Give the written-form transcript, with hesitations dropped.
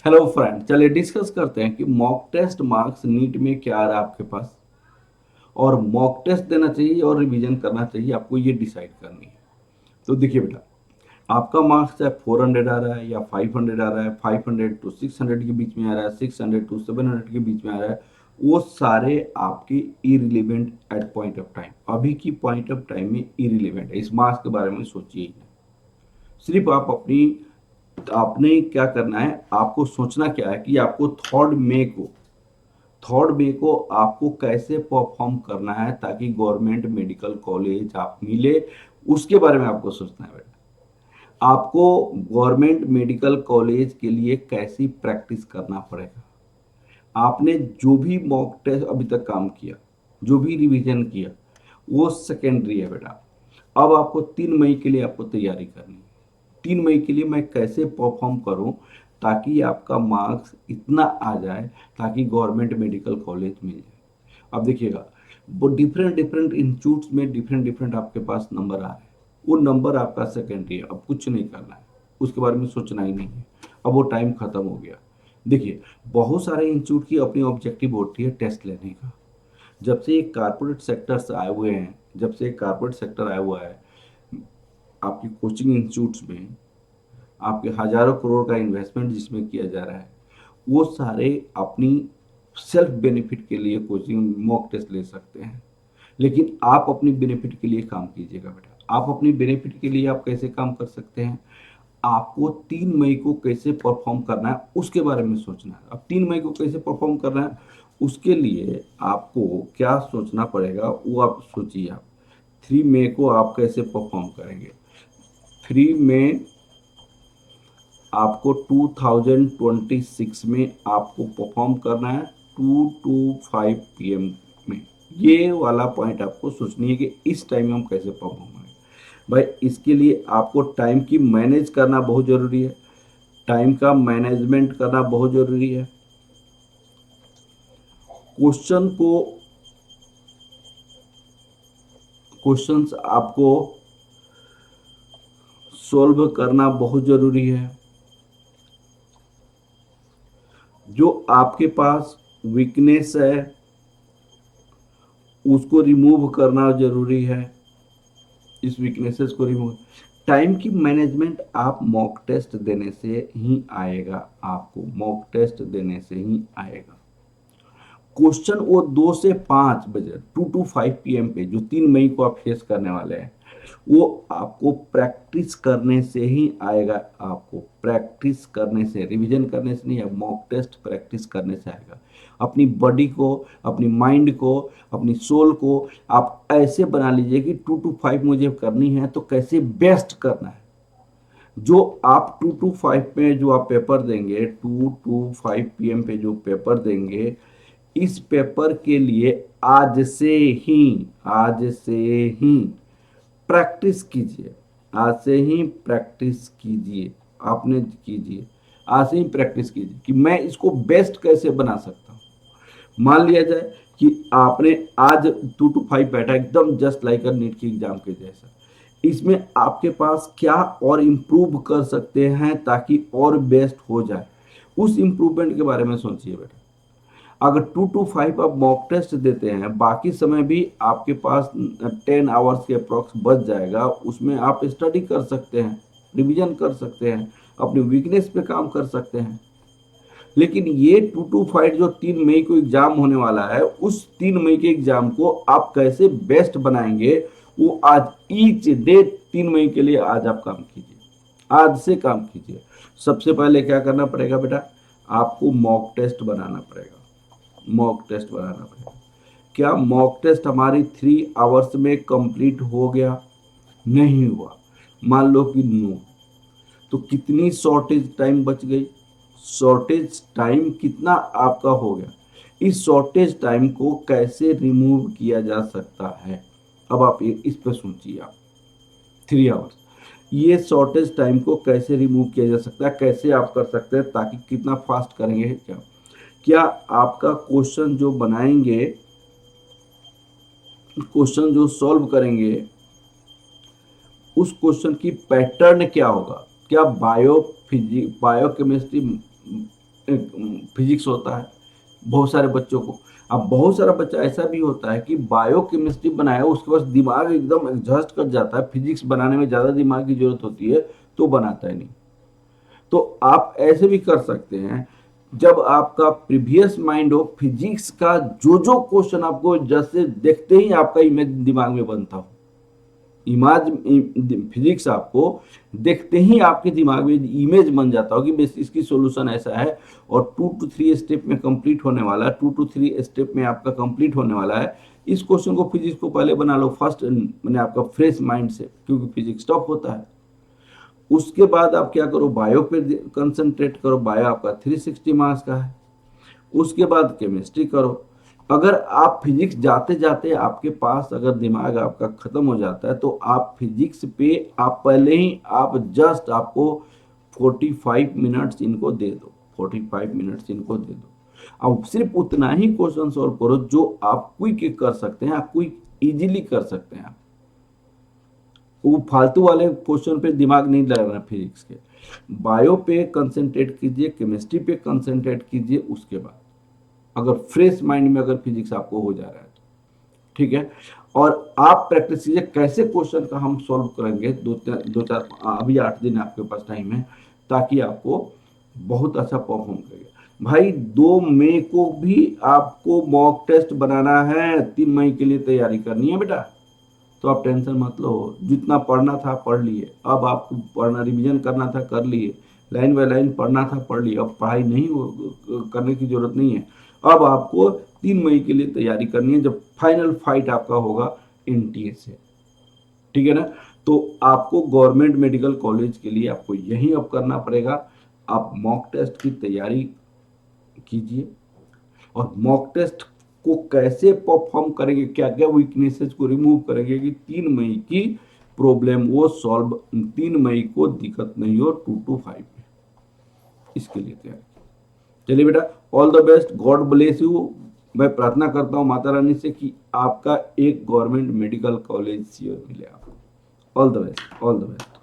Hello friend, चलिए discuss करते हैं कि मॉक टेस्ट मार्क्स नीट में क्या आ रहा है आपके पास, और मॉक टेस्ट देना चाहिए और रिवीजन करना चाहिए, आपको ये डिसाइड करनी है। तो देखिए बेटा, आपका मार्क्स चाहे 400 आ रहा है या 500 आ रहा है, 500 टू 600 के बीच में आ रहा है, 600 टू 700 के बीच में आ रहा है, वो सारे आपके irrelevant at point of time, अभी की पॉइंट ऑफ टाइम में इरिलेवेंट है। इस मार्क्स के बारे में सोचिए ही नहीं। सिर्फ आप अपनी, आपने क्या करना है, आपको सोचना क्या है कि आपको थर्ड मे को आपको कैसे परफॉर्म करना है ताकि गवर्नमेंट मेडिकल कॉलेज आप मिले, उसके बारे में आपको सोचना है बेटा। आपको गवर्नमेंट मेडिकल कॉलेज के लिए कैसी प्रैक्टिस करना पड़ेगा। आपने जो भी मॉक टेस्ट अभी तक काम किया, जो भी रिवीजन किया, वो सेकेंडरी है बेटा। अब आपको 3 मई के लिए आपको तैयारी करनी है। 3 मई के लिए मैं कैसे परफॉर्म करूं ताकि आपका मार्क्स इतना आ जाए ताकि गवर्नमेंट मेडिकल कॉलेज मिल जाए। अब देखिएगा, वो डिफरेंट डिफरेंट इंस्टीट्यूट्स में डिफरेंट डिफरेंट आपके पास नंबर आ रहे हैं। वो नंबर आपका सेकेंडरी है, अब कुछ नहीं करना है, उसके बारे में सोचना ही नहीं है। अब वो टाइम खत्म हो गया। देखिए, बहुत सारे इंस्टीट्यूट की अपनी ऑब्जेक्टिव होती है टेस्ट लेने का। जब से एक कारपोरेट सेक्टर से आए हुए हैं, जब से एक कारपोरेट सेक्टर आया हुआ है आपकी कोचिंग इंस्टीट्यूट्स में, आपके हजारों करोड़ का इन्वेस्टमेंट जिसमें किया जा रहा है, वो सारे अपनी सेल्फ बेनिफिट के लिए कोचिंग मॉक टेस्ट ले सकते हैं। लेकिन आप अपनी बेनिफिट के लिए काम कीजिएगा बेटा। आप अपनी बेनिफिट के लिए आप कैसे काम कर सकते हैं, आपको 3 मई को कैसे परफॉर्म करना है उसके बारे में सोचना है। अब 3 मई को कैसे परफॉर्म करना है, उसके लिए आपको क्या सोचना पड़ेगा वो आप सोचिए। आप 3 मई को आप कैसे परफॉर्म करेंगे। 3 मई आपको 2026 में आपको परफॉर्म करना है 2 to 5 PM में। ये वाला पॉइंट आपको सोचनी है कि इस टाइम में हम कैसे परफॉर्म करेंगे। भाई, इसके लिए आपको टाइम की मैनेज करना बहुत ज़रूरी है। टाइम का मैनेजमेंट करना बहुत ज़रूरी है। क्वेश्चन को क्वेश्चंस आपको सॉल्व करना बहुत ज़रूरी है। जो आपके पास वीकनेस है उसको रिमूव करना ज़रूरी है। इस वीकनेसेस को रिमूव, टाइम की मैनेजमेंट आप मॉक टेस्ट देने से ही आएगा, आपको मॉक टेस्ट देने से ही आएगा। क्वेश्चन वो 2 से 5 बजे 2 to 5 PM पे जो 3 मई को आप फेस करने वाले हैं, वो आपको प्रैक्टिस करने से ही आएगा। आपको प्रैक्टिस करने से, रिवीजन करने से नहीं है, मॉक टेस्ट प्रैक्टिस करने से आएगा। अपनी बॉडी को, अपनी माइंड को, अपनी सोल को आप ऐसे बना लीजिए कि 2 to 5 मुझे करनी है तो कैसे बेस्ट करना है। जो आप 2 to 5 में जो आप पेपर देंगे, 2 to 5 PM पे जो पेपर देंगे, इस पेपर के लिए आज से ही प्रैक्टिस कीजिए। आज से ही प्रैक्टिस कीजिए, आपने कीजिए। आज से ही प्रैक्टिस कीजिए कि मैं इसको बेस्ट कैसे बना सकता हूँ। मान लिया जाए कि आपने आज 2 to 5 बैठा, एकदम जस्ट लाइक अ नीट की एग्जाम के जैसा। इसमें आपके पास क्या और इम्प्रूव कर सकते हैं ताकि और बेस्ट हो जाए, उस इम्प्रूवमेंट के बारे में सोचिए बेटा। अगर 2 to 5 आप मॉक टेस्ट देते हैं, बाकी समय भी आपके पास 10 आवर्स के अप्रॉक्स बच जाएगा, उसमें आप स्टडी कर सकते हैं, रिवीजन कर सकते हैं, अपने वीकनेस पे काम कर सकते हैं। लेकिन ये 2 to 5 जो 3 मई को एग्जाम होने वाला है, उस 3 मई के एग्जाम को आप कैसे बेस्ट बनाएंगे, वो आज ईच डे 3 मई के लिए आज आप काम कीजिए, आज से काम कीजिए। सबसे पहले क्या करना पड़ेगा बेटा, आपको मॉक टेस्ट बनाना पड़ेगा। मॉक टेस्ट बनाना पड़ेगा। क्या मॉक टेस्ट हमारी 3 आवर्स में कंप्लीट हो गया? नहीं हुआ। मान लो कि नो, तो कितनी शॉर्टेज टाइम बच गई? शॉर्टेज टाइम कितना आपका हो गया? इस शॉर्टेज टाइम को कैसे रिमूव किया जा सकता है? अब आप इस पर सोचिए। आप 3 आवर्स, ये शॉर्टेज टाइम को कैसे रिमूव किया जा सकता है, कैसे आप कर सकते हैं, ताकि कितना फास्ट करेंगे। क्या आपका क्वेश्चन जो बनाएंगे, क्वेश्चन जो सॉल्व करेंगे, उस क्वेश्चन की पैटर्न क्या होगा? क्या बायोकेमिस्ट्री फिजिक्स होता है बहुत सारे बच्चों को। अब बहुत सारा बच्चा ऐसा भी होता है कि बायो केमिस्ट्री बनाया, उसके पास दिमाग एकदम एडजस्ट कर जाता है, फिजिक्स बनाने में ज़्यादा दिमाग की जरूरत होती है तो बनाता है नहीं। तो आप ऐसे भी कर सकते हैं, जब आपका प्रीवियस माइंड हो, फिजिक्स का जो जो क्वेश्चन आपको जैसे देखते ही आपका इमेज दिमाग में बनता हो, इमेज, फिजिक्स आपको देखते ही आपके दिमाग में इमेज बन जाता हो कि बस इसकी सॉल्यूशन ऐसा है और 2 to 3 स्टेप में कंप्लीट होने वाला है, 2 to 3 स्टेप में आपका कंप्लीट होने वाला है। इस क्वेश्चन को फिजिक्स को पहले बना लो फर्स्ट, मैंने आपका फ्रेश माइंड से, क्योंकि फिजिक्स टफ होता है। उसके बाद आप क्या करो, बायो पे कंसंट्रेट करो, बायो आपका 360 मार्क्स का है। उसके बाद केमिस्ट्री करो। अगर आप फिजिक्स जाते जाते आपके पास अगर दिमाग आपका खत्म हो जाता है तो आप फिजिक्स पे आप पहले ही आप जस्ट आपको 45 मिनट्स इनको दे दो, 45 मिनट्स इनको दे दो। अब सिर्फ उतना ही क्वेश्चन सॉल्व करो जो आप क्विक कर सकते हैं, आप क्विक इजीली कर सकते हैं। वो फालतू वाले क्वेश्चन पे दिमाग नहीं लगाना फिजिक्स के। बायो पे कंसंट्रेट कीजिए, केमिस्ट्री पे कंसंट्रेट कीजिए। उसके बाद अगर फ्रेश माइंड में अगर फिजिक्स आपको हो जा रहा है तो ठीक है। और आप प्रैक्टिस कीजिए कैसे क्वेश्चन का हम सॉल्व करेंगे, दो चार अभी 8 दिन आपके पास टाइम है, ताकि आपको बहुत अच्छा परफॉर्म करेगा। भाई 2 मई को भी आपको मॉक टेस्ट बनाना है, 3 मई के लिए तैयारी करनी है बेटा। तो आप टेंशन मत लो, जितना पढ़ना था पढ़ लिए, अब आपको पढ़ना रिवीजन करना था कर लिए, लाइन बाय लाइन पढ़ना था पढ़ लिए, अब पढ़ाई नहीं करने की जरूरत नहीं है। अब आपको 3 मई के लिए तैयारी करनी है, जब फाइनल फाइट आपका होगा एनटीए से, ठीक है ना। तो आपको गवर्नमेंट मेडिकल कॉलेज के लिए आपको यही अब करना पड़ेगा। आप मॉक टेस्ट की तैयारी कीजिए, और मॉक टेस्ट को कैसे परफॉर्म करेंगे, क्या क्या वीकनेसेस को रिमूव करेंगे कि 3 मई की प्रॉब्लम वो सॉल्व, 3 मई को दिक्कत नहीं हो 2 to 5 में, इसके लिए तैयार। चलिए बेटा, all the best, God bless you. मैं प्रार्थना करता हूँ माता रानी से कि आपका एक गवर्नमेंट मेडिकल कॉलेज श्योर मिले आपको। All the best, all the best.